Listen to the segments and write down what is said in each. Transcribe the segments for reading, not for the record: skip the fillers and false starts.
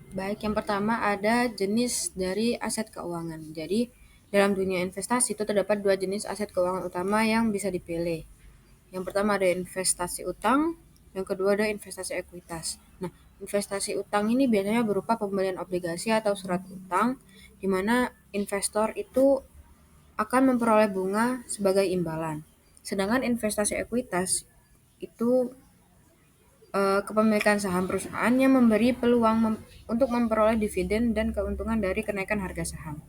Baik, yang pertama ada jenis dari aset keuangan. Jadi, dalam dunia investasi itu terdapat dua jenis aset keuangan utama yang bisa dipilih. Yang pertama ada investasi utang, yang kedua ada investasi ekuitas. Nah, investasi utang ini biasanya berupa pembelian obligasi atau surat utang, di mana investor itu akan memperoleh bunga sebagai imbalan. Sedangkan investasi ekuitas itu kepemilikan saham perusahaan yang memberi peluang untuk memperoleh dividen dan keuntungan dari kenaikan harga saham.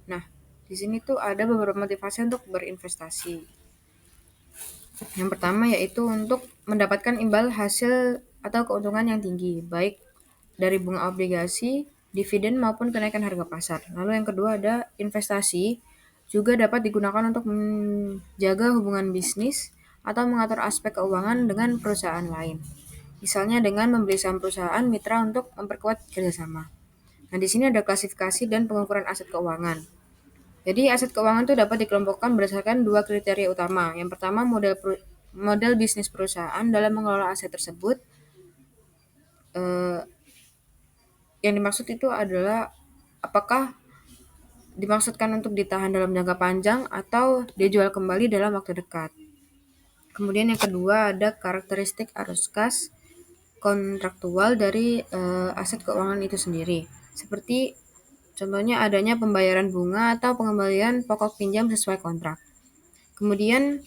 Nah, di sini tuh ada beberapa motivasi untuk berinvestasi. Yang pertama yaitu untuk mendapatkan imbal hasil atau keuntungan yang tinggi, baik dari bunga obligasi, dividen maupun kenaikan harga pasar. Lalu yang kedua ada investasi, juga dapat digunakan untuk menjaga hubungan bisnis atau mengatur aspek keuangan dengan perusahaan lain. Misalnya dengan membeli saham perusahaan mitra untuk memperkuat kerjasama. Nah, di sini ada klasifikasi dan pengukuran aset keuangan. Jadi aset keuangan itu dapat dikelompokkan berdasarkan dua kriteria utama. Yang pertama model bisnis perusahaan dalam mengelola aset tersebut. Eh, yang dimaksud itu adalah apakah dimaksudkan untuk ditahan dalam jangka panjang atau dijual kembali dalam waktu dekat. Kemudian yang kedua ada karakteristik arus kas kontraktual dari aset keuangan itu sendiri. Seperti contohnya adanya pembayaran bunga atau pengembalian pokok pinjam sesuai kontrak. Kemudian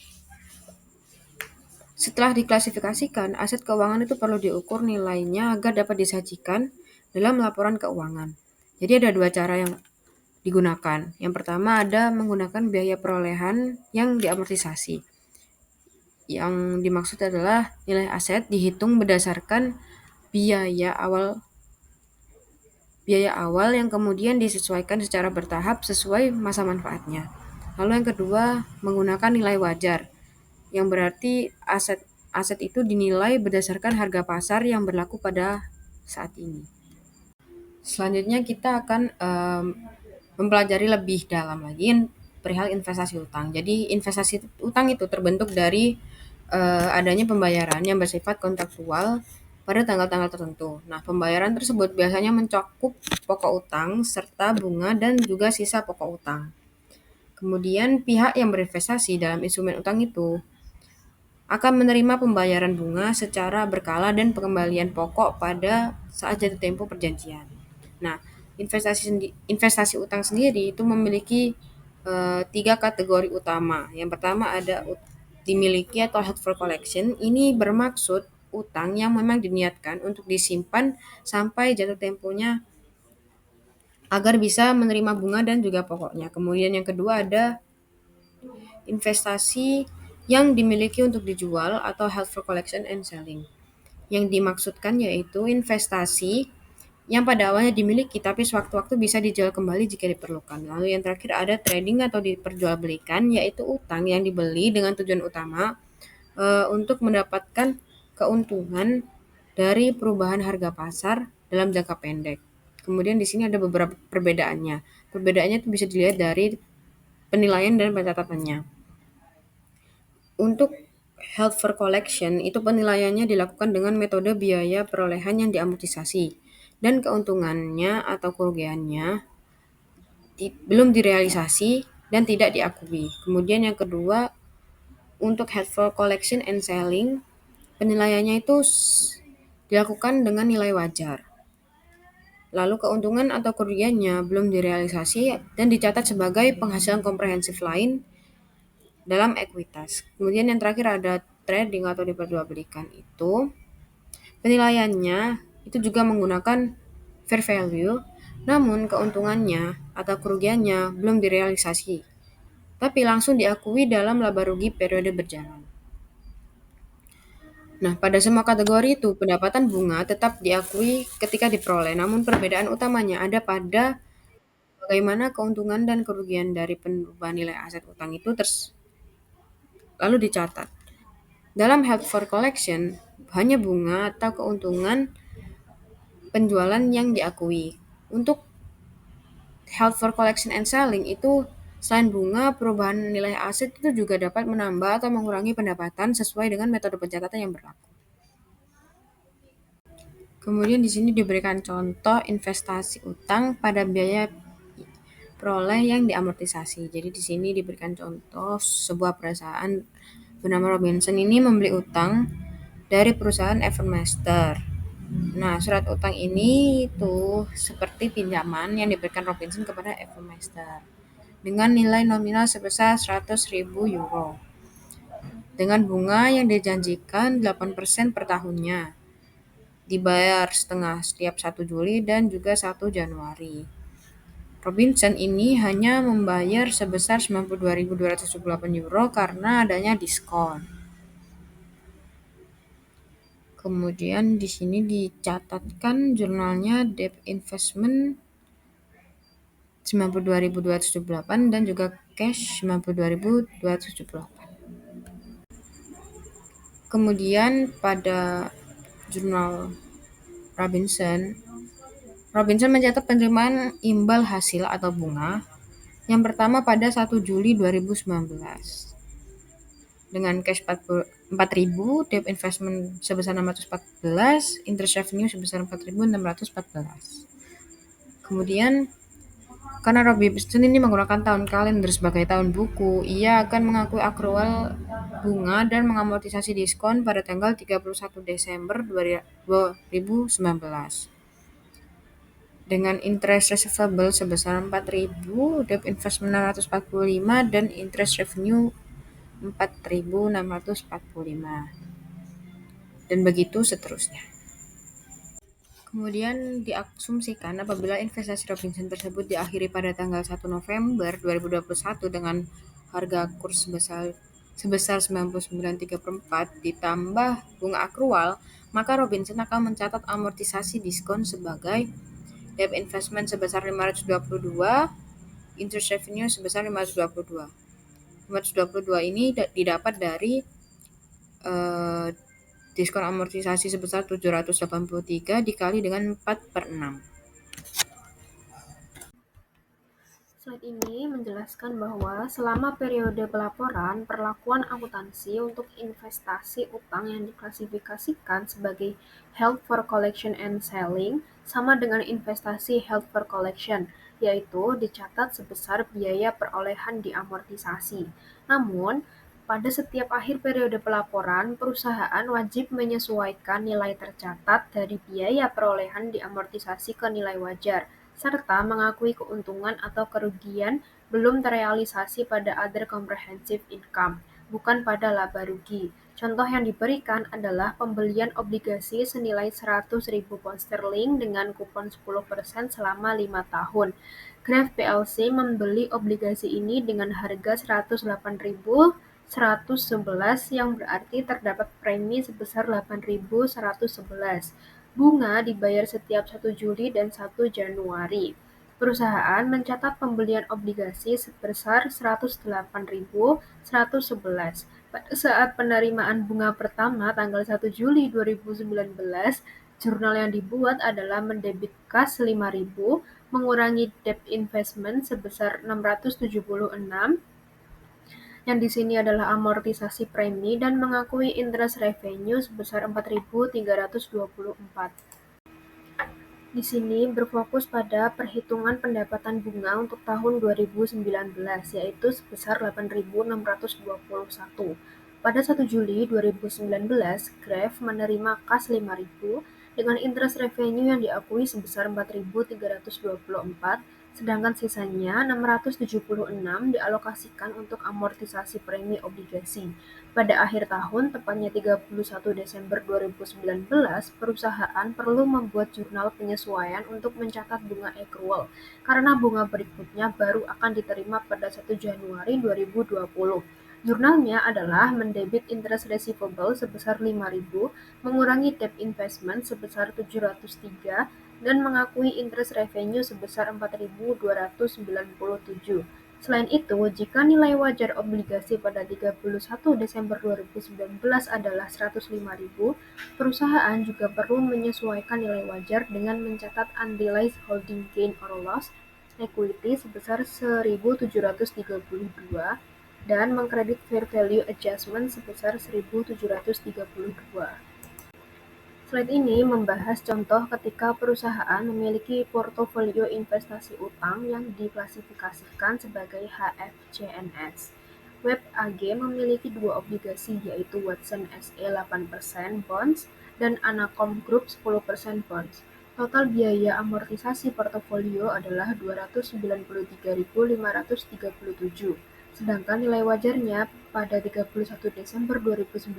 setelah diklasifikasikan, aset keuangan itu perlu diukur nilainya agar dapat disajikan dalam laporan keuangan. Jadi ada dua cara yang digunakan. Yang pertama ada menggunakan biaya perolehan yang diamortisasi. Yang dimaksud adalah nilai aset dihitung berdasarkan biaya awal yang kemudian disesuaikan secara bertahap sesuai masa manfaatnya. Lalu yang kedua, menggunakan nilai wajar, yang berarti aset itu dinilai berdasarkan harga pasar yang berlaku pada saat ini. Selanjutnya kita akan mempelajari lebih dalam lagi perihal investasi utang. Jadi investasi utang itu terbentuk dari adanya pembayaran yang bersifat kontraktual pada tanggal-tanggal tertentu. Nah, pembayaran tersebut biasanya mencakup pokok utang serta bunga dan juga sisa pokok utang. Kemudian pihak yang berinvestasi dalam instrumen utang itu akan menerima pembayaran bunga secara berkala dan pengembalian pokok pada saat jatuh tempo perjanjian. Nah, investasi utang sendiri itu memiliki tiga kategori utama. Yang pertama ada dimiliki atau held for collection. Ini bermaksud utang yang memang diniatkan untuk disimpan sampai jatuh temponya agar bisa menerima bunga dan juga pokoknya. Kemudian yang kedua ada investasi yang dimiliki untuk dijual atau held for collection and selling. Yang dimaksudkan yaitu investasi yang pada awalnya dimiliki tapi sewaktu-waktu bisa dijual kembali jika diperlukan. Lalu yang terakhir ada trading atau diperjualbelikan, yaitu utang yang dibeli dengan tujuan utama untuk mendapatkan keuntungan dari perubahan harga pasar dalam jangka pendek. Kemudian di sini ada beberapa perbedaannya. Perbedaannya itu bisa dilihat dari penilaian dan pencatatannya. Untuk held for collection itu penilaiannya dilakukan dengan metode biaya perolehan yang diamortisasi dan keuntungannya atau kerugiannya belum direalisasi dan tidak diakui. Kemudian yang kedua, untuk held for collection and selling penilaiannya itu dilakukan dengan nilai wajar. Lalu keuntungan atau kerugiannya belum direalisasi dan dicatat sebagai penghasilan komprehensif lain dalam ekuitas. Kemudian yang terakhir ada trading atau diperjualbelikan itu penilaiannya itu juga menggunakan fair value, namun keuntungannya atau kerugiannya belum direalisasi, tapi langsung diakui dalam laba rugi periode berjalan. Nah, pada semua kategori itu pendapatan bunga tetap diakui ketika diperoleh, namun perbedaan utamanya ada pada bagaimana keuntungan dan kerugian dari perubahan nilai aset utang itu lalu dicatat. Dalam held for collection, hanya bunga atau keuntungan penjualan yang diakui. Untuk held for collection and selling itu selain bunga, perubahan nilai aset itu juga dapat menambah atau mengurangi pendapatan sesuai dengan metode pencatatan yang berlaku. Kemudian di sini diberikan contoh investasi utang pada biaya peroleh yang diamortisasi. Jadi di sini diberikan contoh sebuah perusahaan bernama Robinson ini membeli utang dari perusahaan Evermaster. Nah, surat utang ini tuh seperti pinjaman yang diberikan Robinson kepada Evermaster dengan nilai nominal sebesar 100.000 euro dengan bunga yang dijanjikan 8% per tahunnya, dibayar setengah setiap 1 Juli dan juga 1 Januari. Robinson ini hanya membayar sebesar 92.278 euro karena adanya diskon. Kemudian di sini dicatatkan jurnalnya Debt Investment 92.278 dan juga cash 92.278. Kemudian pada jurnal Robinson, Robinson mencatat penerimaan imbal hasil atau bunga yang pertama pada 1 Juli 2019 dengan cash 4.000, debt investment sebesar 614, interest revenue sebesar 4.614. Kemudian karena Robinson ini menggunakan tahun kalender sebagai tahun buku, ia akan mengakui akrual bunga dan mengamortisasi diskon pada tanggal 31 Desember 2019. Dengan interest receivable sebesar 4.000, debt investment 645 dan interest revenue 4.645. Dan begitu seterusnya. Kemudian diasumsikan apabila investasi Robinson tersebut diakhiri pada tanggal 1 November 2021 dengan harga kurs sebesar 99.34 ditambah bunga akrual, maka Robinson akan mencatat amortisasi diskon sebagai debt investment sebesar 522, interest revenue sebesar 522. 522 ini didapat dari diskon amortisasi sebesar 783 dikali dengan 4/6. Slide ini menjelaskan bahwa selama periode pelaporan, perlakuan akuntansi untuk investasi utang yang diklasifikasikan sebagai held for collection and selling sama dengan investasi held for collection, yaitu dicatat sebesar biaya perolehan diamortisasi. Namun, pada setiap akhir periode pelaporan, perusahaan wajib menyesuaikan nilai tercatat dari biaya perolehan diamortisasi ke nilai wajar, serta mengakui keuntungan atau kerugian belum terrealisasi pada other comprehensive income, bukan pada laba rugi. Contoh yang diberikan adalah pembelian obligasi senilai 100.000 pound sterling dengan kupon 10% selama 5 tahun. Graf plc membeli obligasi ini dengan harga 108.111 yang berarti terdapat premi sebesar 8.111. Bunga dibayar setiap 1 Juli dan 1 Januari. Perusahaan mencatat pembelian obligasi sebesar 108.111. Pada saat penerimaan bunga pertama tanggal 1 Juli 2019, jurnal yang dibuat adalah mendebit kas 5.000, mengurangi debt investment sebesar 676, yang di sini adalah amortisasi premi, dan mengakui interest revenue sebesar 4.324. Di sini berfokus pada perhitungan pendapatan bunga untuk tahun 2019, yaitu sebesar 8.621. Pada 1 Juli 2019, Graf menerima kas 5.000 dengan interest revenue yang diakui sebesar 4.324, sedangkan sisanya 676 dialokasikan untuk amortisasi premi obligasi. Pada akhir tahun, tepatnya 31 Desember 2019, perusahaan perlu membuat jurnal penyesuaian untuk mencatat bunga accrual, karena bunga berikutnya baru akan diterima pada 1 Januari 2020. Jurnalnya adalah mendebit interest receivable sebesar 5.000, mengurangi debt investment sebesar 703, dan mengakui interest revenue sebesar 4.297. Selain itu, jika nilai wajar obligasi pada 31 Desember 2019 adalah 105.000, perusahaan juga perlu menyesuaikan nilai wajar dengan mencatat unrealized holding gain or loss equity sebesar 1.732 dan mengkredit fair value adjustment sebesar 1.732. Slide ini membahas contoh ketika perusahaan memiliki portofolio investasi utang yang diklasifikasikan sebagai HFCNS. Web AG memiliki dua obligasi, yaitu Watson SE 8% bonds dan Anacom Group 10% bonds. Total biaya amortisasi portofolio adalah 293.537, sedangkan nilai wajarnya pada 31 Desember 2019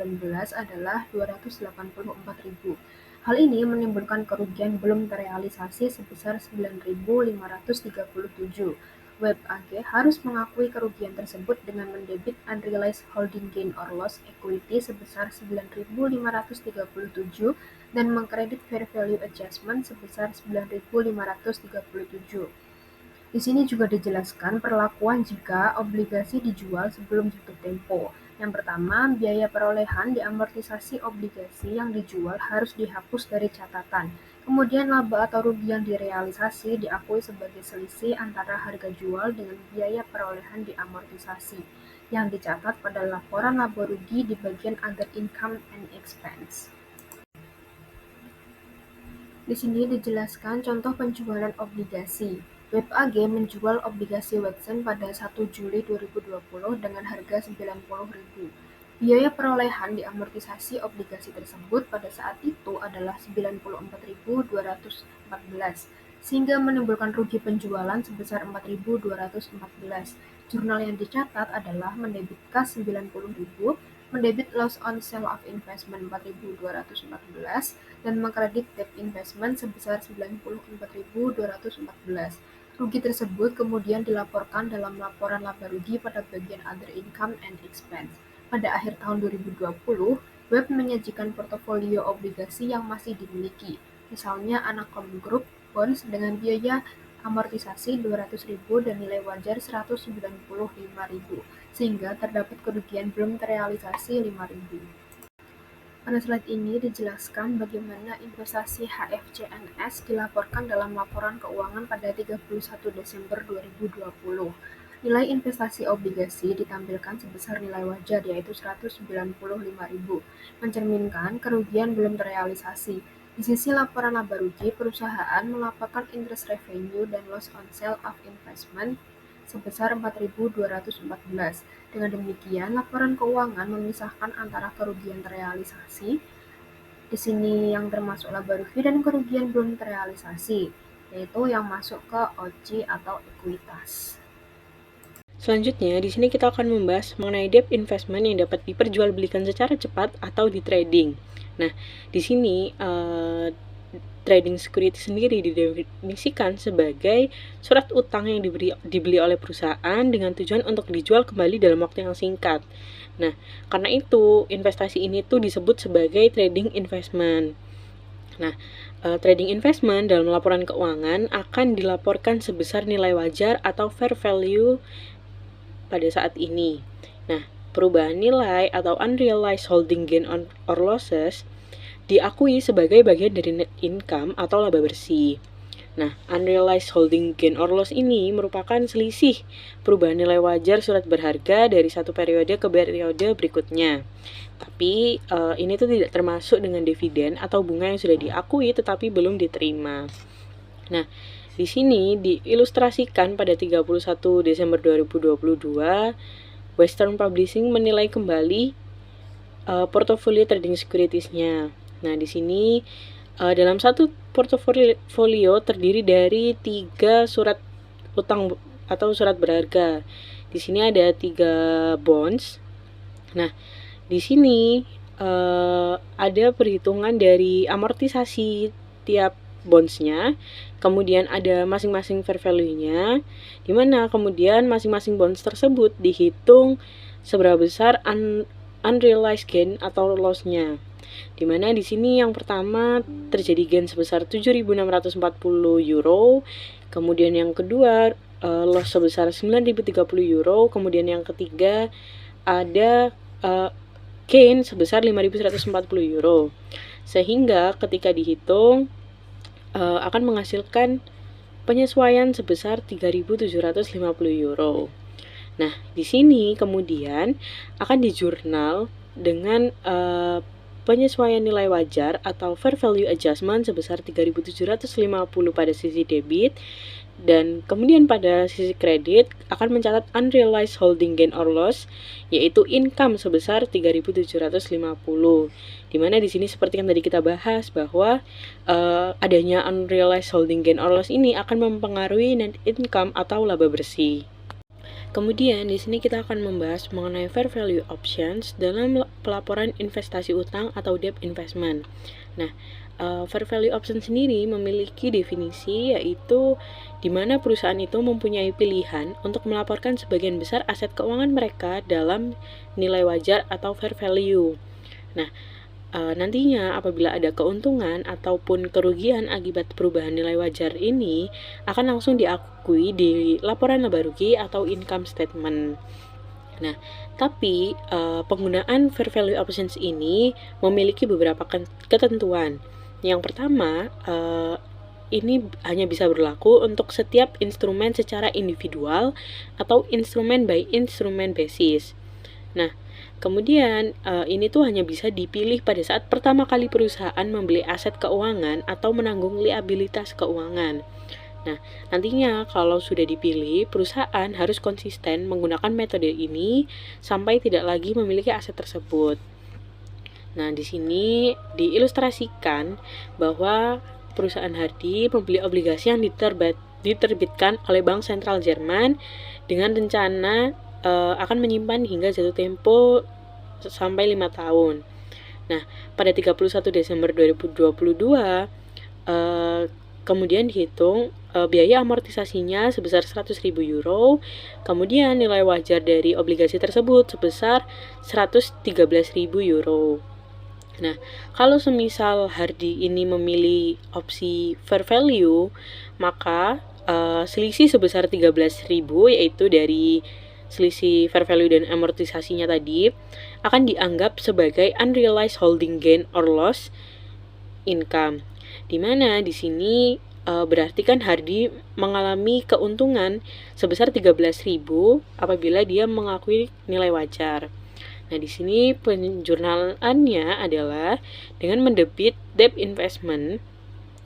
adalah 284.000. Hal ini menimbulkan kerugian belum terrealisasi sebesar 9.537. Web AG harus mengakui kerugian tersebut dengan mendebit unrealized holding gain or loss equity sebesar 9.537 dan mengkredit fair value adjustment sebesar 9.537. Di sini juga dijelaskan perlakuan jika obligasi dijual sebelum jatuh tempo. Yang pertama, biaya perolehan diamortisasi obligasi yang dijual harus dihapus dari catatan. Kemudian laba atau rugi yang direalisasi diakui sebagai selisih antara harga jual dengan biaya perolehan diamortisasi yang dicatat pada laporan laba rugi di bagian other income and expense. Di sini dijelaskan contoh penjualan obligasi. Web AG menjual obligasi Watson pada 1 Juli 2020 dengan harga 90.000. Biaya perolehan diamortisasi obligasi tersebut pada saat itu adalah 94.214, sehingga menimbulkan rugi penjualan sebesar 4.214. Jurnal yang dicatat adalah mendebit kas 90.000, mendebit loss on sale of investment 4.214, dan mengkredit debt investment sebesar 94.214. Rugi tersebut kemudian dilaporkan dalam laporan laba rugi pada bagian other income and expense. Pada akhir tahun 2020, Web menyajikan portofolio obligasi yang masih dimiliki, misalnya Anacom Group Bonds dengan biaya amortisasi 200.000 dan nilai wajar 195.000, sehingga terdapat kerugian belum terrealisasi 5.000. Pada slide ini dijelaskan bagaimana investasi HFCNS dilaporkan dalam laporan keuangan pada 31 Desember 2020. Nilai investasi obligasi ditampilkan sebesar nilai wajar, yaitu 195.000, mencerminkan kerugian belum terrealisasi. Di sisi laporan laba rugi, perusahaan melaporkan interest revenue dan loss on sale of investment sebesar 4.214. Dengan demikian, laporan keuangan memisahkan antara kerugian terrealisasi, di sini yang termasuk laba rugi, dan kerugian belum terrealisasi, yaitu yang masuk ke OC atau ekuitas. Selanjutnya, di sini kita akan membahas mengenai debt investment yang dapat diperjualbelikan secara cepat atau di trading. Nah, di sini trading security sendiri didefinisikan sebagai surat utang yang dibeli oleh perusahaan dengan tujuan untuk dijual kembali dalam waktu yang singkat. Nah, karena itu investasi ini tuh disebut sebagai trading investment. Nah, trading investment dalam laporan keuangan akan dilaporkan sebesar nilai wajar atau fair value pada saat ini. Nah, perubahan nilai atau unrealized holding gain or losses diakui sebagai bagian dari net income atau laba bersih. Nah, unrealized holding gain or loss ini merupakan selisih perubahan nilai wajar surat berharga dari satu periode ke periode berikutnya. Tapi ini tuh tidak termasuk dengan dividen atau bunga yang sudah diakui tetapi belum diterima. Nah, di sini diilustrasikan pada 31 Desember 2022, Western Publishing menilai kembali portofolio trading securities-nya. Nah, di sini dalam satu portofolio terdiri dari 3 surat utang atau surat berharga. Di sini ada 3 bonds. Nah, di sini ada perhitungan dari amortisasi tiap bonds-nya, kemudian ada masing-masing fair value-nya, di mana kemudian masing-masing bonds tersebut dihitung seberapa besar unrealized gain atau loss-nya. Dimana di sini yang pertama terjadi gain sebesar 7.640 euro, kemudian yang kedua loss sebesar 9.030 euro, kemudian yang ketiga ada gain sebesar 5.140 euro. Sehingga ketika dihitung akan menghasilkan penyesuaian sebesar 3.750 euro. Nah, di sini kemudian akan dijurnal dengan penyesuaian nilai wajar atau fair value adjustment sebesar 3.750 pada sisi debit, dan kemudian pada sisi kredit akan mencatat unrealized holding gain or loss, yaitu income sebesar 3.750. Dimana di sini seperti yang tadi kita bahas bahwa adanya unrealized holding gain or loss ini akan mempengaruhi net income atau laba bersih. Kemudian di sini kita akan membahas mengenai fair value options dalam pelaporan investasi utang atau debt investment. Nah, fair value option sendiri memiliki definisi, yaitu di mana perusahaan itu mempunyai pilihan untuk melaporkan sebagian besar aset keuangan mereka dalam nilai wajar atau fair value. Nah, nantinya apabila ada keuntungan ataupun kerugian akibat perubahan nilai wajar ini akan langsung diakui di laporan laba rugi atau income statement. Nah, tapi penggunaan fair value options ini memiliki beberapa ketentuan. Yang pertama, ini hanya bisa berlaku untuk setiap instrumen secara individual atau instrumen by instrumen basis. Nah, kemudian ini tuh hanya bisa dipilih pada saat pertama kali perusahaan membeli aset keuangan atau menanggung liabilitas keuangan. Nah, nantinya kalau sudah dipilih, perusahaan harus konsisten menggunakan metode ini sampai tidak lagi memiliki aset tersebut. Nah, di sini diilustrasikan bahwa perusahaan Hardy membeli obligasi yang diterbitkan oleh Bank Sentral Jerman dengan rencana akan menyimpan hingga jatuh tempo sampai 5 tahun. Nah, pada 31 Desember 2022 kemudian dihitung biaya amortisasinya sebesar 100.000 euro, kemudian nilai wajar dari obligasi tersebut sebesar 113.000 euro. Nah, kalau semisal Hardy ini memilih opsi fair value, maka selisih sebesar 13.000, yaitu dari selisih fair value dan amortisasinya tadi, akan dianggap sebagai unrealized holding gain or loss income. Dimana di sini berarti kan Hardy mengalami keuntungan sebesar 13.000 apabila dia mengakui nilai wajar. Nah, di sini penjurnalannya adalah dengan mendebit debt investment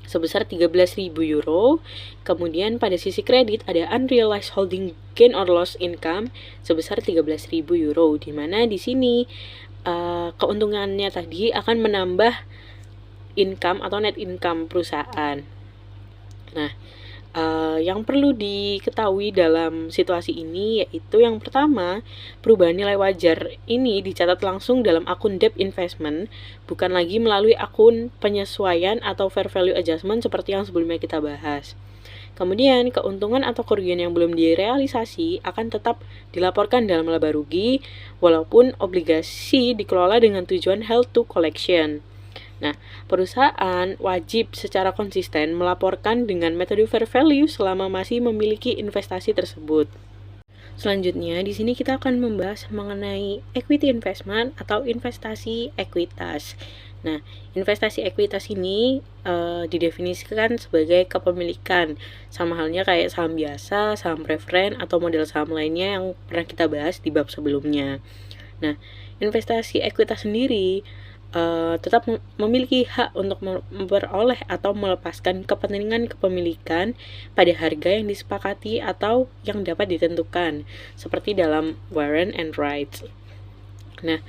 sebesar 13.000 euro, kemudian pada sisi kredit ada unrealized holding gain or loss income sebesar 13.000 euro, di mana di sini keuntungannya tadi akan menambah income atau net income perusahaan. Nah, yang perlu diketahui dalam situasi ini yaitu yang pertama, perubahan nilai wajar ini dicatat langsung dalam akun debt investment, bukan lagi melalui akun penyesuaian atau fair value adjustment seperti yang sebelumnya kita bahas. Kemudian, keuntungan atau kerugian yang belum direalisasi akan tetap dilaporkan dalam laba rugi, walaupun obligasi dikelola dengan tujuan held to collection. Nah, perusahaan wajib secara konsisten melaporkan dengan metode fair value selama masih memiliki investasi tersebut. Selanjutnya, di sini kita akan membahas mengenai equity investment atau investasi ekuitas. Nah, investasi ekuitas ini didefinisikan sebagai kepemilikan, sama halnya kayak saham biasa, saham preferen, atau model saham lainnya yang pernah kita bahas di bab sebelumnya. Nah, investasi ekuitas sendiri tetap memiliki hak untuk memperoleh atau melepaskan kepentingan kepemilikan pada harga yang disepakati atau yang dapat ditentukan, seperti dalam warrant and rights. Nah,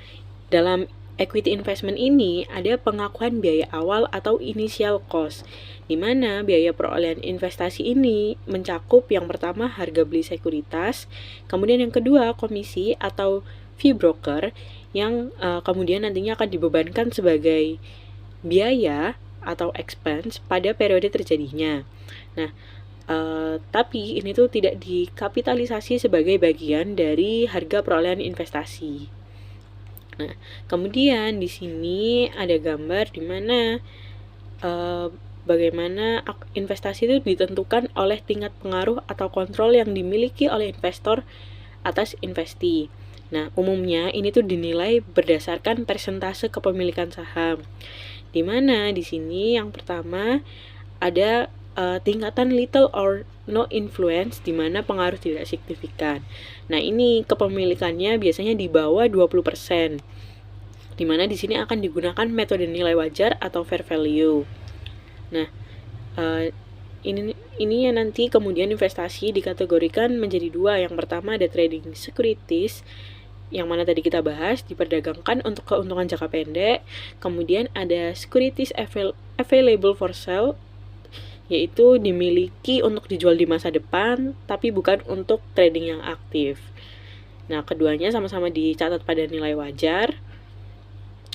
dalam equity investment ini ada pengakuan biaya awal atau initial cost, di mana biaya perolehan investasi ini mencakup yang pertama harga beli sekuritas, kemudian yang kedua komisi atau fee broker yang kemudian nantinya akan dibebankan sebagai biaya atau expense pada periode terjadinya. Nah, tapi ini tuh tidak dikapitalisasi sebagai bagian dari harga perolehan investasi. Nah, kemudian di sini ada gambar di mana bagaimana investasi itu ditentukan oleh tingkat pengaruh atau kontrol yang dimiliki oleh investor atas investasi. Nah, umumnya ini tuh dinilai berdasarkan persentase kepemilikan saham. Di mana di sini yang pertama ada tingkatan little or no influence, di mana pengaruh tidak signifikan. Nah, ini kepemilikannya biasanya di bawah 20%. di mana di sini akan digunakan metode nilai wajar atau fair value. Nah, ini yang nanti kemudian investasi dikategorikan menjadi dua. Yang pertama ada trading securities, yang mana tadi kita bahas, diperdagangkan untuk keuntungan jangka pendek. Kemudian ada securities available for sale, yaitu dimiliki untuk dijual di masa depan, tapi bukan untuk trading yang aktif. Nah, keduanya sama-sama dicatat pada nilai wajar.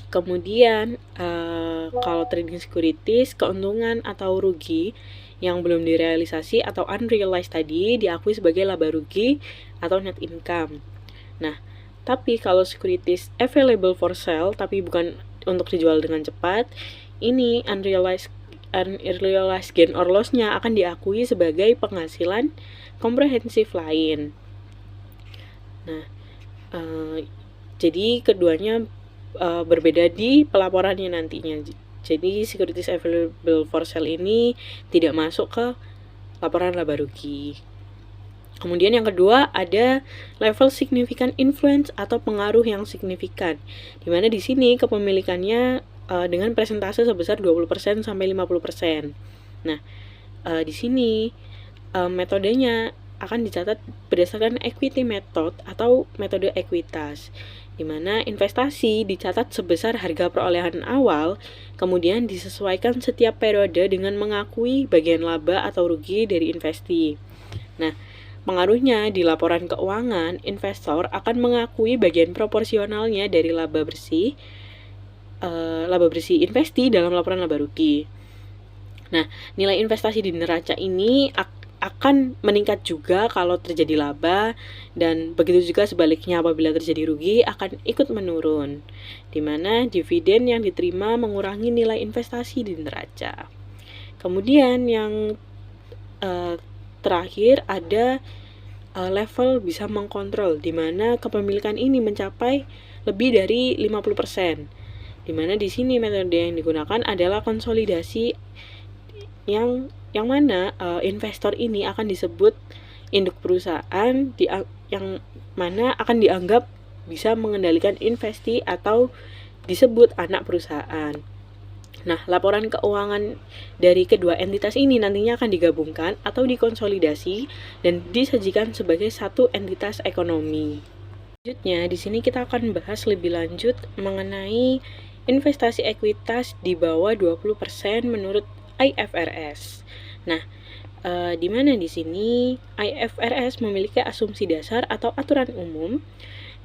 Kemudian, kalau trading securities, keuntungan atau rugi yang belum direalisasi atau unrealized tadi diakui sebagai laba rugi atau net income. Nah, tapi kalau securities available for sale tapi bukan untuk dijual dengan cepat, ini unrealized gain or loss-nya akan diakui sebagai penghasilan komprehensif lain. Nah, jadi keduanya berbeda di pelaporannya nantinya. Jadi securities available for sale ini tidak masuk ke laporan laba rugi. Kemudian yang kedua ada level significant influence atau pengaruh yang signifikan, di mana di sini kepemilikannya dengan persentase sebesar 20% sampai 50%. Nah, di sini metodenya akan dicatat berdasarkan equity method atau metode ekuitas, di mana investasi dicatat sebesar harga perolehan awal, kemudian disesuaikan setiap periode dengan mengakui bagian laba atau rugi dari investasi. Nah, pengaruhnya di laporan keuangan, investor akan mengakui bagian proporsionalnya dari laba bersih investasi dalam laporan laba rugi. Nah, nilai investasi di neraca ini akan meningkat juga kalau terjadi laba, dan begitu juga sebaliknya apabila terjadi rugi akan ikut menurun, di mana dividen yang diterima mengurangi nilai investasi di neraca. Kemudian yang terakhir ada level bisa mengkontrol, di mana kepemilikan ini mencapai lebih dari 50%, di mana di sini metode yang digunakan adalah konsolidasi yang mana investor ini akan disebut induk perusahaan yang mana akan dianggap bisa mengendalikan investasi atau disebut anak perusahaan. Nah, laporan keuangan dari kedua entitas ini nantinya akan digabungkan atau dikonsolidasi dan disajikan sebagai satu entitas ekonomi. Selanjutnya, di sini kita akan bahas lebih lanjut mengenai investasi ekuitas di bawah 20% menurut IFRS. Nah, di mana di sini IFRS memiliki asumsi dasar atau aturan umum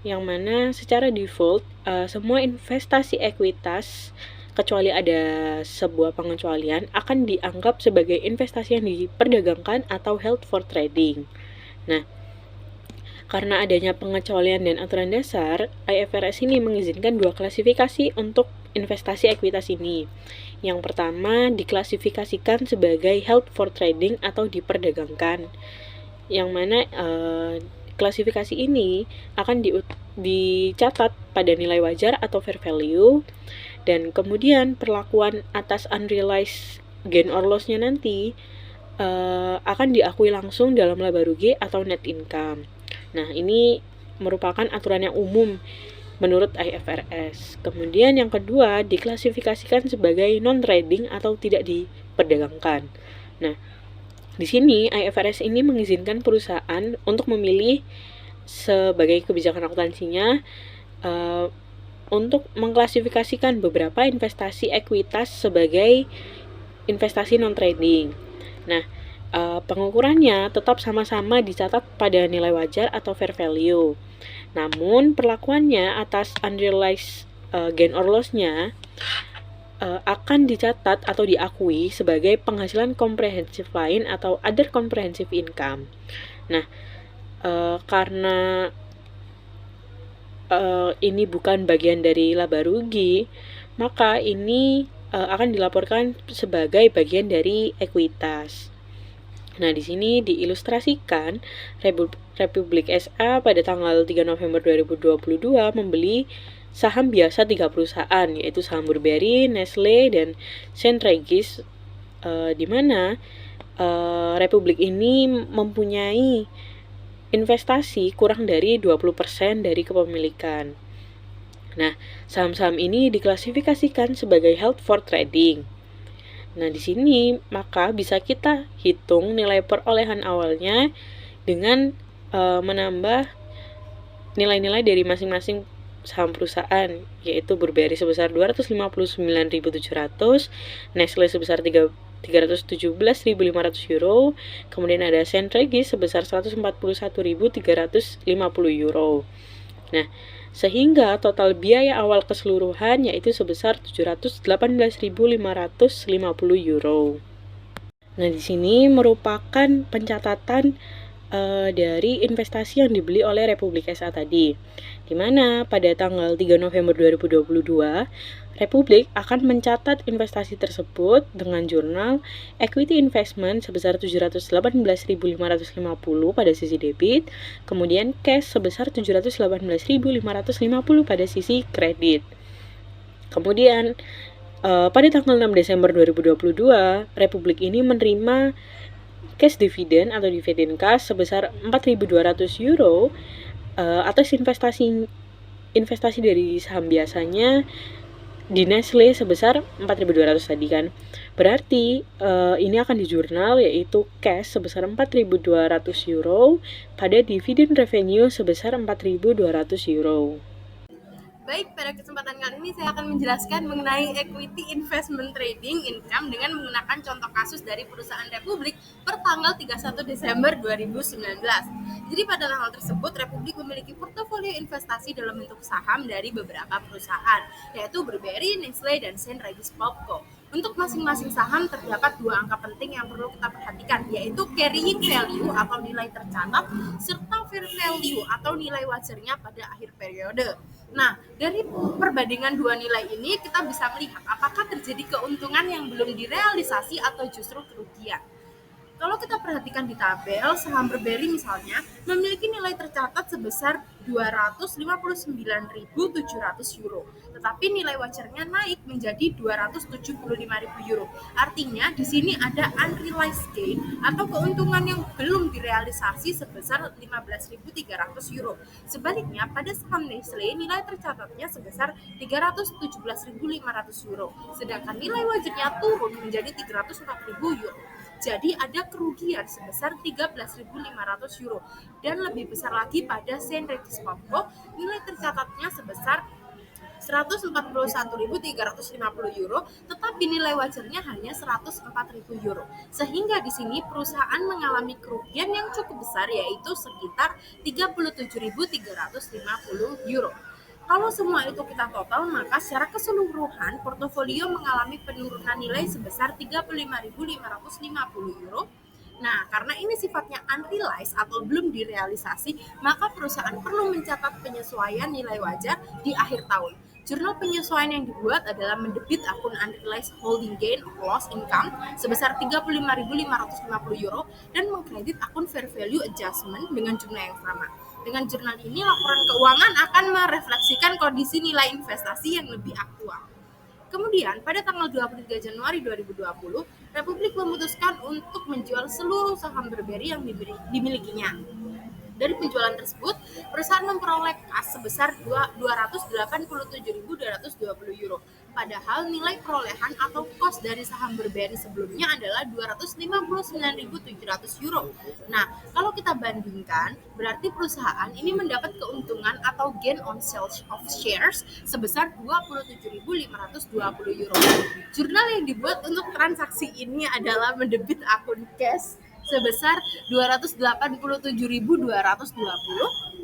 yang mana secara default semua investasi ekuitas kecuali ada sebuah pengecualian akan dianggap sebagai investasi yang diperdagangkan atau held for trading. Nah, karena adanya pengecualian dan aturan dasar, IFRS ini mengizinkan dua klasifikasi untuk investasi ekuitas ini. Yang pertama diklasifikasikan sebagai held for trading atau diperdagangkan, yang mana klasifikasi ini akan dicatat pada nilai wajar atau fair value, dan kemudian perlakuan atas unrealized gain or loss-nya nanti akan diakui langsung dalam laba rugi atau net income. Nah, ini merupakan aturan yang umum menurut IFRS. Kemudian yang kedua diklasifikasikan sebagai non-trading atau tidak diperdagangkan. Nah, di sini IFRS ini mengizinkan perusahaan untuk memilih sebagai kebijakan akuntansinya untuk mengklasifikasikan beberapa investasi ekuitas sebagai investasi non-trading. Nah, pengukurannya tetap sama-sama dicatat pada nilai wajar atau fair value. Namun, perlakuannya atas unrealized gain or loss-nya akan dicatat atau diakui sebagai penghasilan komprehensif lain atau other comprehensive income. Nah, karena ini bukan bagian dari laba rugi, maka ini akan dilaporkan sebagai bagian dari ekuitas. Nah, di sini diilustrasikan Republik SA pada tanggal 3 November 2022 membeli saham biasa 3 perusahaan, yaitu saham Burberry, Nestle, dan Saint Regis, di mana Republik ini mempunyai investasi kurang dari 20% dari kepemilikan. Nah, saham-saham ini diklasifikasikan sebagai held for trading. Nah, di sini maka bisa kita hitung nilai perolehan awalnya dengan menambah nilai-nilai dari masing-masing saham perusahaan, yaitu Burberry sebesar 259.700, Nestle sebesar 317.500 euro, kemudian ada Centregi sebesar 141.350 euro. Nah, sehingga total biaya awal keseluruhan yaitu sebesar 718.550 euro. Nah, di sini merupakan pencatatan dari investasi yang dibeli oleh Republik SA tadi, di mana pada tanggal 3 November 2022, Republik akan mencatat investasi tersebut dengan jurnal equity investment sebesar 718.550 pada sisi debit, kemudian cash sebesar 718.550 pada sisi kredit. Kemudian pada tanggal 6 Desember 2022, Republik ini menerima cash dividend atau dividen cash sebesar 4.200 euro atas investasi dari saham biasanya di Nestle sebesar 4.200 tadi kan. Berarti ini akan dijurnal yaitu cash sebesar 4.200 euro pada dividen revenue sebesar 4.200 euro. Baik, pada kesempatan kali ini saya akan menjelaskan mengenai equity investment trading income dengan menggunakan contoh kasus dari perusahaan Republik per tanggal 31 Desember 2019. Jadi pada tanggal tersebut Republik memiliki portofolio investasi dalam bentuk saham dari beberapa perusahaan, yaitu Burberry, Nestle, dan St. Regis Popco. Untuk masing-masing saham terdapat dua angka penting yang perlu kita perhatikan, yaitu carrying value atau nilai tercatat, serta fair value atau nilai wajarnya pada akhir periode. Nah, dari perbandingan dua nilai ini kita bisa melihat apakah terjadi keuntungan yang belum direalisasi atau justru kerugian. Kalau kita perhatikan di tabel, saham Burberry misalnya memiliki nilai tercatat sebesar 259.700 euro, tetapi nilai wajarnya naik menjadi 275.000 euro. Artinya di sini ada unrealized gain atau keuntungan yang belum direalisasi sebesar 15.300 euro. Sebaliknya pada saham Nestle nilai tercatatnya sebesar 317.500 euro, sedangkan nilai wajarnya turun menjadi 304.000 euro. Jadi ada kerugian sebesar 13.500 euro, dan lebih besar lagi pada St. Regis Popco nilai tercatatnya sebesar 141.350 euro, tetapi nilai wajarnya hanya 104.000 euro. Sehingga di sini perusahaan mengalami kerugian yang cukup besar, yaitu sekitar 37.350 euro. Kalau semua itu kita total, maka secara keseluruhan portofolio mengalami penurunan nilai sebesar 35.550 euro. Nah, karena ini sifatnya unrealized atau belum direalisasi, maka perusahaan perlu mencatat penyesuaian nilai wajar di akhir tahun. Jurnal penyesuaian yang dibuat adalah mendebit akun unrealized holding gain or loss income sebesar 35.550 euro dan mengkredit akun fair value adjustment dengan jumlah yang sama. Dengan jurnal ini, laporan keuangan akan merefleksikan kondisi nilai investasi yang lebih aktual. Kemudian, pada tanggal 23 Januari 2020, Republik memutuskan untuk menjual seluruh saham Burberry yang dimilikinya. Dari penjualan tersebut, perusahaan memperoleh kas sebesar 287.220 euro. Padahal nilai perolehan atau cost dari saham Burberry sebelumnya adalah 259.700 euro. Nah, kalau kita bandingkan, berarti perusahaan ini mendapat keuntungan atau gain on sales of shares sebesar 27.520 euro. Jurnal yang dibuat untuk transaksi ini adalah mendebit akun cash sebesar 287.220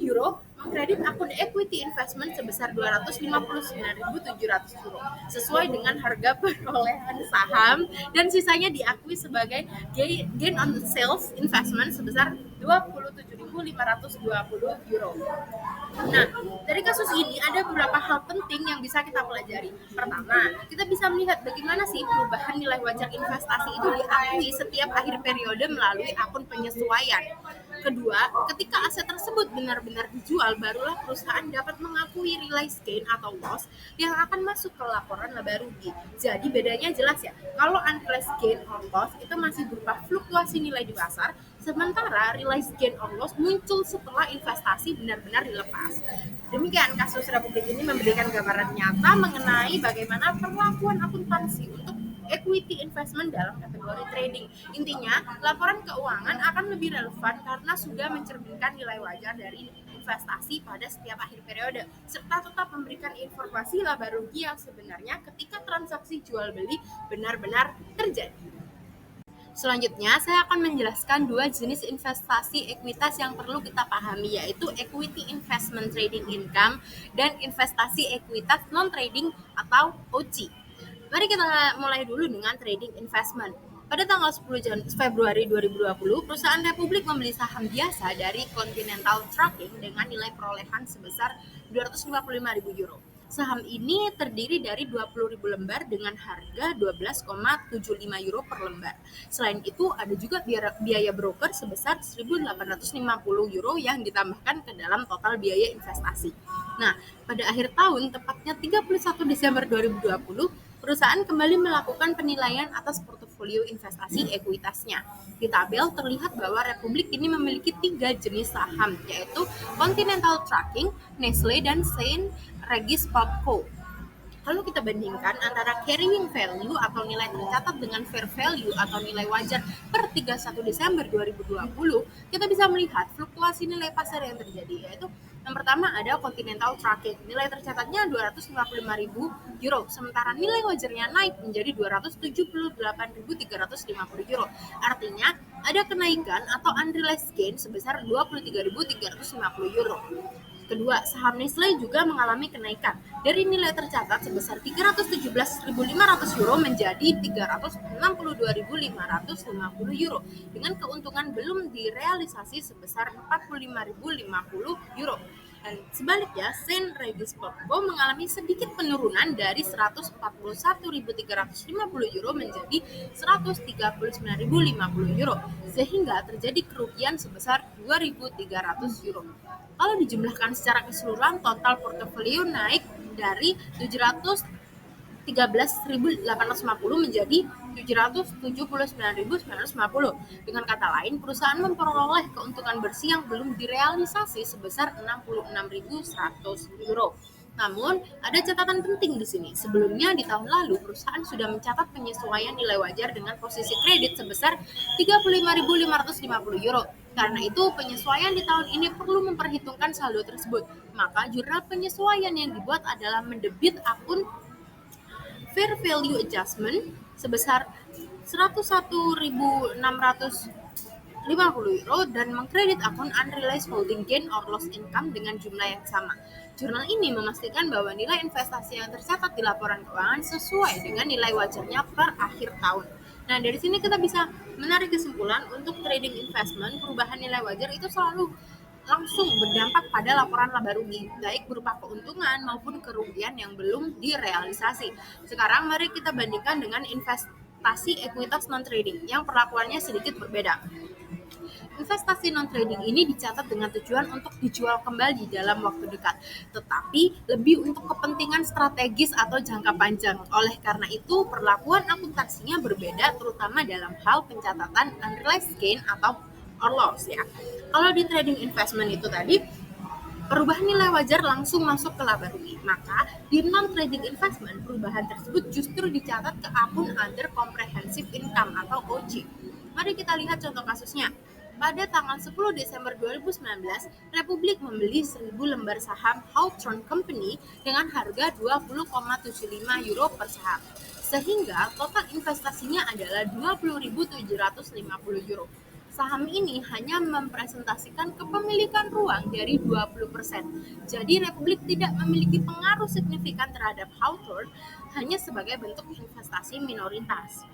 euro, mengkredit akun equity investment sebesar 259.700 euro sesuai dengan harga perolehan saham, dan sisanya diakui sebagai gain on sales investment sebesar 27.520 euro. Nah, dari kasus ini ada beberapa hal penting yang bisa kita pelajari. Pertama, kita bisa melihat bagaimana sih perubahan nilai wajar investasi itu diakui setiap akhir periode melalui akun penyesuaian. Kedua, ketika aset tersebut benar-benar dijual, barulah perusahaan dapat mengakui realized gain atau loss yang akan masuk ke laporan laba rugi. Jadi bedanya jelas ya, kalau unrealized gain or loss itu masih berupa fluktuasi nilai di pasar, Sementara realized gain or loss muncul setelah investasi benar-benar dilepas. Demikian kasus Republik ini memberikan gambaran nyata mengenai bagaimana perlakuan akuntansi untuk equity investment dalam kategori trading. Intinya, laporan keuangan akan lebih relevan karena sudah mencerminkan nilai wajar dari investasi pada setiap akhir periode, serta tetap memberikan informasi laba rugi yang sebenarnya ketika transaksi jual beli benar-benar terjadi. Selanjutnya, saya akan menjelaskan dua jenis investasi ekuitas yang perlu kita pahami, yaitu Equity Investment Trading Income dan investasi ekuitas non-trading atau OC. Mari kita mulai dulu dengan trading investment. Pada tanggal 10 Februari 2020, perusahaan Republik membeli saham biasa dari Continental Trucking dengan nilai perolehan sebesar 255.000 euro. Saham ini terdiri dari 20.000 lembar dengan harga 12,75 euro per lembar. Selain itu, ada juga biaya broker sebesar 1.850 euro yang ditambahkan ke dalam total biaya investasi. Nah, pada akhir tahun, tepatnya 31 Desember 2020, perusahaan kembali melakukan penilaian atas portofolio investasi ekuitasnya. Di tabel terlihat bahwa Republik ini memiliki 3 jenis saham, yaitu Continental Trucking, Nestle, dan Saint Regis Pulp Co. Kalau kita bandingkan antara carrying value atau nilai tercatat dengan fair value atau nilai wajar per 31 Desember 2020, kita bisa melihat fluktuasi nilai pasar yang terjadi, yaitu yang pertama ada Continental Trucking, nilai tercatatnya 255.000 euro, sementara nilai wajarnya naik menjadi 278.350 euro. Artinya ada kenaikan atau unrealized gain sebesar 23.350 euro. Kedua, saham Nestle juga mengalami kenaikan dari nilai tercatat sebesar 317.500 euro menjadi 362.550 euro dengan keuntungan belum direalisasi sebesar 45.050 euro. Dan sebaliknya, Saint Regis Pulp Co mengalami sedikit penurunan dari 141.350 euro menjadi 139.050 euro, sehingga terjadi kerugian sebesar 2.300 euro. Kalau dijumlahkan secara keseluruhan, total portofolio naik dari 713.850 menjadi 779.950. Dengan kata lain, perusahaan memperoleh keuntungan bersih yang belum direalisasi sebesar 66.100 euro. Namun, ada catatan penting di sini. Sebelumnya, di tahun lalu, perusahaan sudah mencatat penyesuaian nilai wajar dengan posisi kredit sebesar 35.550 euro. Karena itu, penyesuaian di tahun ini perlu memperhitungkan saldo tersebut. Maka, jurnal penyesuaian yang dibuat adalah mendebit akun fair value adjustment sebesar 101.650 euro dan mengkredit akun unrealized holding gain or loss income dengan jumlah yang sama. Jurnal ini memastikan bahwa nilai investasi yang tercatat di laporan keuangan sesuai dengan nilai wajarnya per akhir tahun. Nah, dari sini kita bisa menarik kesimpulan untuk trading investment, perubahan nilai wajar itu selalu langsung berdampak pada laporan laba rugi, baik berupa keuntungan maupun kerugian yang belum direalisasi. Sekarang mari kita bandingkan dengan investasi ekuitas non-trading yang perlakuannya sedikit berbeda. Investasi non-trading ini dicatat dengan tujuan untuk dijual kembali dalam waktu dekat, tetapi lebih untuk kepentingan strategis atau jangka panjang. Oleh karena itu, perlakuan akuntansinya berbeda, terutama dalam hal pencatatan unrealized gain atau or loss ya. Kalau di trading investment itu tadi, perubahan nilai wajar langsung masuk ke laba rugi. Maka di non-trading investment, perubahan tersebut justru dicatat ke akun Other Comprehensive Income atau OC. Mari kita lihat contoh kasusnya. Pada tanggal 10 Desember 2019, Republik membeli 1.000 lembar saham Hawthorne Company dengan harga 20,75 euro per saham. Sehingga total investasinya adalah 20.750 euro. Saham ini hanya mempresentasikan kepemilikan ruang dari 20%. Jadi Republik tidak memiliki pengaruh signifikan terhadap Hawthorne hanya sebagai bentuk investasi minoritas.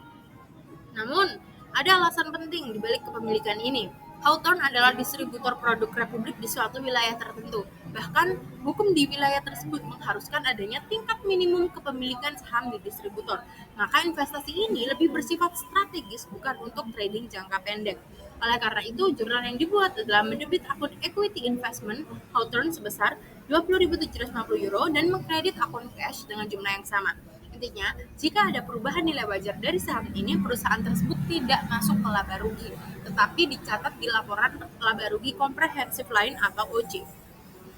Namun, ada alasan penting di balik kepemilikan ini. Hawthorne adalah distributor produk Republik di suatu wilayah tertentu. Bahkan, hukum di wilayah tersebut mengharuskan adanya tingkat minimum kepemilikan saham di distributor. Maka investasi ini lebih bersifat strategis, bukan untuk trading jangka pendek. Oleh karena itu, jurnal yang dibuat adalah mendebit akun equity investment Hawthorne sebesar 20.750 euro dan mengkredit akun cash dengan jumlah yang sama. Intinya, jika ada perubahan nilai wajar dari saham ini, perusahaan tersebut tidak masuk ke laba rugi, tetapi dicatat di laporan laba rugi komprehensif lain atau OC.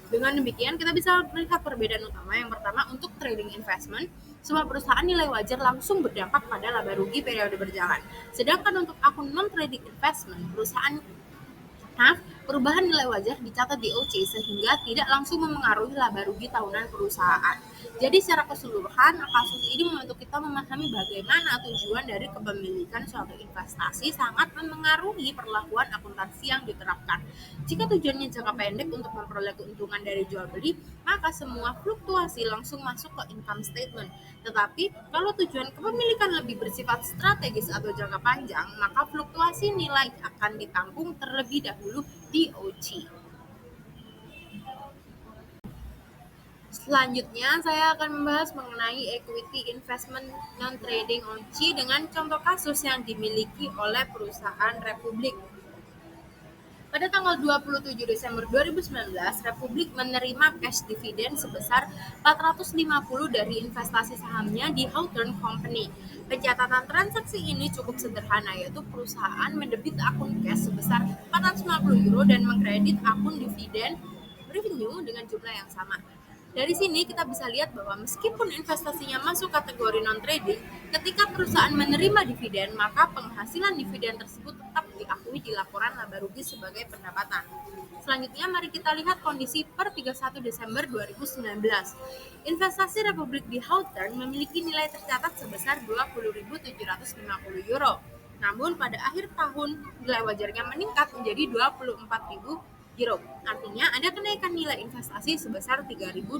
Dengan demikian, kita bisa melihat perbedaan utama. Yang pertama, untuk trading investment, semua perusahaan nilai wajar langsung berdampak pada laba rugi periode berjalan. Sedangkan untuk akun non-trading investment, perubahan nilai wajar dicatat di OC sehingga tidak langsung memengaruhi laba rugi tahunan perusahaan. Jadi secara keseluruhan, kasus ini membantu kita memahami bagaimana tujuan dari kepemilikan suatu investasi sangat memengaruhi perlakuan akuntansi yang diterapkan. Jika tujuannya jangka pendek untuk memperoleh keuntungan dari jual beli, maka semua fluktuasi langsung masuk ke income statement. Tetapi kalau tujuan kepemilikan lebih bersifat strategis atau jangka panjang, maka fluktuasi nilai akan ditanggung terlebih dahulu di OC. Selanjutnya, saya akan membahas mengenai equity investment non-trading OC dengan contoh kasus yang dimiliki oleh perusahaan Republik. Pada tanggal 27 Desember 2019, Republik menerima cash dividen sebesar 450 dari investasi sahamnya di Hawthorne Company. Pencatatan transaksi ini cukup sederhana, yaitu perusahaan mendebit akun cash sebesar 450 euro dan mengkredit akun dividen revenue dengan jumlah yang sama. Dari sini kita bisa lihat bahwa meskipun investasinya masuk kategori non-trading, ketika perusahaan menerima dividen, maka penghasilan dividen tersebut tetap diakui di laporan laba rugi sebagai pendapatan. Selanjutnya, mari kita lihat kondisi per 31 Desember 2019. Investasi Republik di Hawthorne memiliki nilai tercatat sebesar 20.750 euro. Namun pada akhir tahun, nilai wajarnya meningkat menjadi 24.000 euro. Artinya ada kenaikan nilai investasi sebesar 3.250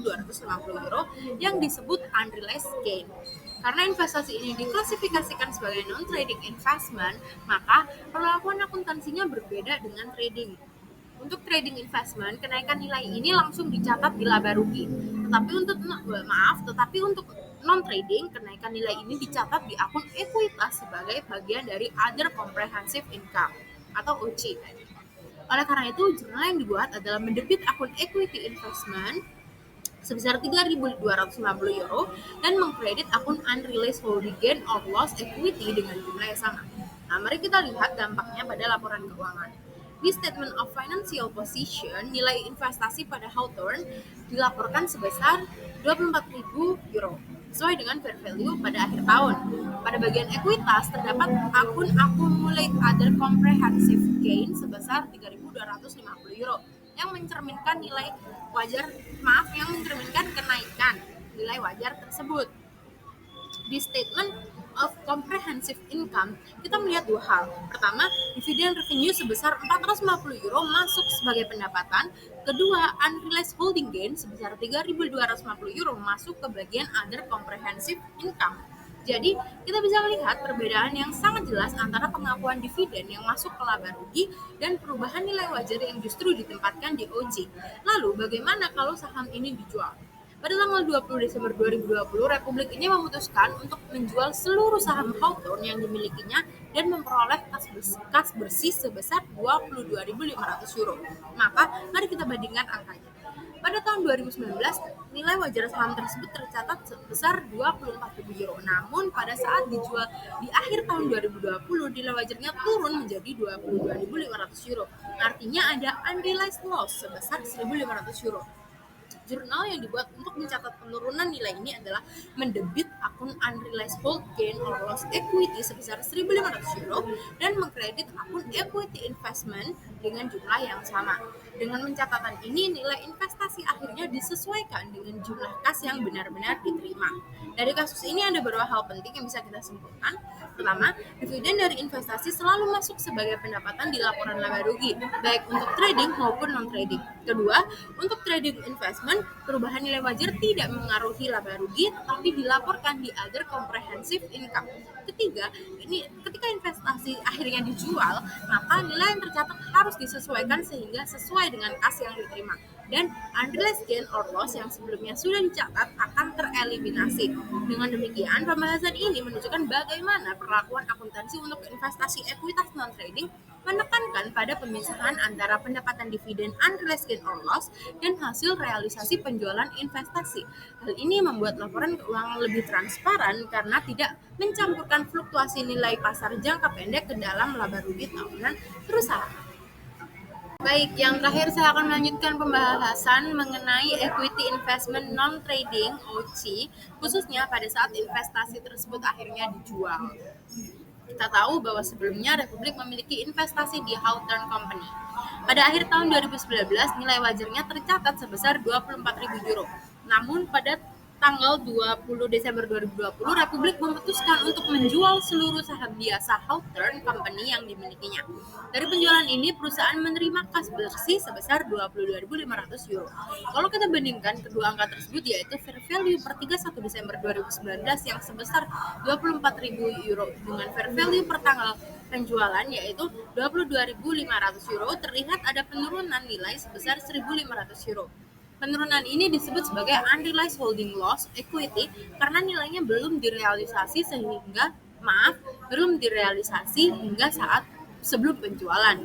euro yang disebut unrealized gain. Karena investasi ini diklasifikasikan sebagai non-trading investment, maka perlakuan akuntansinya berbeda dengan trading. Untuk trading investment, kenaikan nilai ini langsung dicatat di laba rugi. Tetapi untuk non-trading, kenaikan nilai ini dicatat di akun ekuitas sebagai bagian dari other comprehensive income atau OC. Oleh karena itu, jurnal yang dibuat adalah mendebit akun equity investment sebesar 3.250 euro dan mengkredit akun unrealized holding gain or loss equity dengan jumlah yang sama. Nah, mari kita lihat dampaknya pada laporan keuangan. Di Statement of Financial Position, nilai investasi pada Hawthorne dilaporkan sebesar 24.000 euro sesuai dengan fair value pada akhir tahun. Pada bagian ekuitas terdapat akun accumulate other comprehensive gain sebesar 3.250 euro yang mencerminkan kenaikan nilai wajar tersebut. Di Statement of Comprehensive Income, kita melihat dua hal. Pertama, dividen revenue sebesar 450 euro masuk sebagai pendapatan. Kedua, unrealized holding gain sebesar 3.250 euro masuk ke bagian other comprehensive income. Jadi, kita bisa melihat perbedaan yang sangat jelas antara pengakuan dividen yang masuk ke laba rugi dan perubahan nilai wajar yang justru ditempatkan di OC. Lalu, bagaimana kalau saham ini dijual? Pada tanggal 20 Desember 2020, Republik ini memutuskan untuk menjual seluruh saham Hawthorne yang dimilikinya dan memperoleh kas bersih sebesar 22.500 euro. Maka, mari kita bandingkan angkanya. Pada tahun 2019, nilai wajar saham tersebut tercatat sebesar 24.000 euro. Namun, pada saat dijual di akhir tahun 2020, nilai wajarnya turun menjadi 22.500 euro. Artinya ada unrealized loss sebesar 1.500 euro. Jurnal yang dibuat untuk mencatat penurunan nilai ini adalah mendebit akun unrealized hold gain or loss equity sebesar 1.500 euro dan mengkredit akun equity investment dengan jumlah yang sama. Dengan pencatatan ini, nilai investasi akhirnya disesuaikan dengan jumlah kas yang benar-benar diterima. Dari kasus ini ada beberapa hal penting yang bisa kita simpulkan. Pertama, dividen dari investasi selalu masuk sebagai pendapatan di laporan laba rugi, baik untuk trading maupun non-trading. Kedua, untuk trading investment, perubahan nilai wajar tidak mengaruhi laba rugi, tetapi dilaporkan di other comprehensive income. Ketiga, ketika investasi akhirnya dijual, maka nilai yang tercatat harus disesuaikan sehingga sesuai dengan kas yang diterima. Dan unrealized gain or loss yang sebelumnya sudah dicatat akan tereliminasi. Dengan demikian, pembahasan ini menunjukkan bagaimana perlakuan akuntansi untuk investasi ekuitas non-trading menekankan pada pemisahan antara pendapatan dividen unrealized gain or loss dan hasil realisasi penjualan investasi. Hal ini membuat laporan keuangan lebih transparan karena tidak mencampurkan fluktuasi nilai pasar jangka pendek ke dalam laba rugi tahunan perusahaan. Baik, yang terakhir saya akan melanjutkan pembahasan mengenai equity investment non-trading (OC), khususnya pada saat investasi tersebut akhirnya dijual. Kita tahu bahwa sebelumnya Republik memiliki investasi di Hawthorne Company. Pada akhir tahun 2019, nilai wajarnya tercatat sebesar 24.000 euro. Namun pada tanggal 20 Desember 2020, Republik memutuskan untuk menjual seluruh saham biasa Hawthorne Company yang dimilikinya. Dari penjualan ini, perusahaan menerima kas bersih sebesar 22.500 euro. Kalau kita bandingkan kedua angka tersebut, yaitu fair value per 31 Desember 2019 yang sebesar 24.000 euro dengan fair value per tanggal penjualan yaitu 22.500 euro, terlihat ada penurunan nilai sebesar 1.500 euro. Penurunan ini disebut sebagai unrealized holding loss equity karena nilainya belum direalisasi hingga saat sebelum penjualan.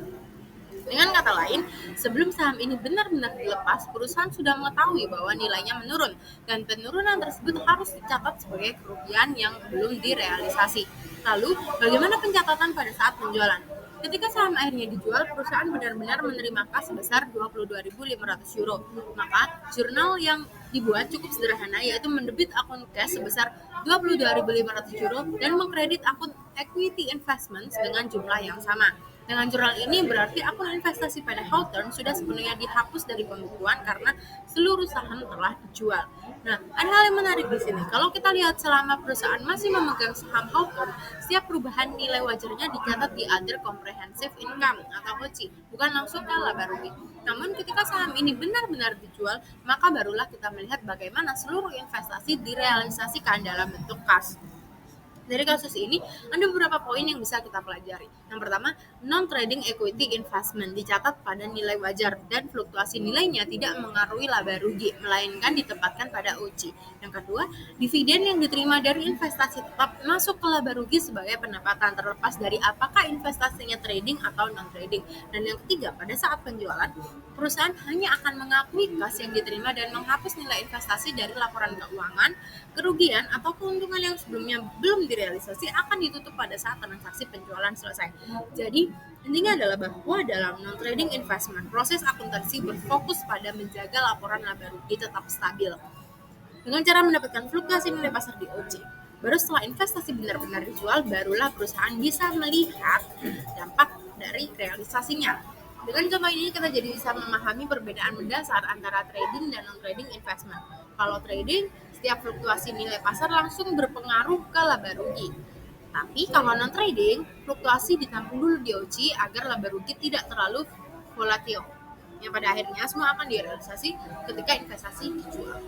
Dengan kata lain, sebelum saham ini benar-benar dilepas, perusahaan sudah mengetahui bahwa nilainya menurun dan penurunan tersebut harus dicatat sebagai kerugian yang belum direalisasi. Lalu, bagaimana pencatatan pada saat penjualan? Ketika saham akhirnya dijual, perusahaan benar-benar menerima kas sebesar 22.500 euro. Maka, jurnal yang dibuat cukup sederhana, yaitu mendebit akun cash sebesar 22.500 euro dan mengkredit akun equity investments dengan jumlah yang sama. Dengan jurnal ini berarti akun investasi pada Hawthorne sudah sepenuhnya dihapus dari pembukuan karena seluruh saham telah dijual. Nah, ada hal yang menarik di sini. Kalau kita lihat selama perusahaan masih memegang saham Hawthorne, setiap perubahan nilai wajarnya dicatat di Other Comprehensive Income atau OCI, bukan langsung ke laba rugi. Namun ketika saham ini benar-benar dijual, maka barulah kita melihat bagaimana seluruh investasi direalisasikan dalam bentuk kas. Dari kasus ini, ada beberapa poin yang bisa kita pelajari. Yang pertama, non-trading equity investment dicatat pada nilai wajar dan fluktuasi nilainya tidak mengaruhi laba rugi, melainkan ditempatkan pada OCI. Yang kedua, dividen yang diterima dari investasi tetap masuk ke laba rugi sebagai pendapatan terlepas dari apakah investasinya trading atau non-trading. Dan yang ketiga, pada saat penjualan, perusahaan hanya akan mengakui kas yang diterima dan menghapus nilai investasi dari laporan keuangan. Kerugian atau keuntungan yang sebelumnya belum direalisasi akan ditutup pada saat transaksi penjualan selesai. Jadi, intinya adalah bahwa dalam non-trading investment, proses akuntansi berfokus pada menjaga laporan laba rugi tetap stabil dengan cara mendapatkan fluktuasi nilai pasar di OC. Baru setelah investasi benar-benar dijual, barulah perusahaan bisa melihat dampak dari realisasinya. Dengan contoh ini, kita jadi bisa memahami perbedaan mendasar antara trading dan non-trading investment. Kalau trading, setiap fluktuasi nilai pasar langsung berpengaruh ke laba rugi. Tapi kalau non-trading, fluktuasi ditampung dulu di OCI agar laba rugi tidak terlalu volatil. Yang pada akhirnya semua akan direalisasi ketika investasi dijual.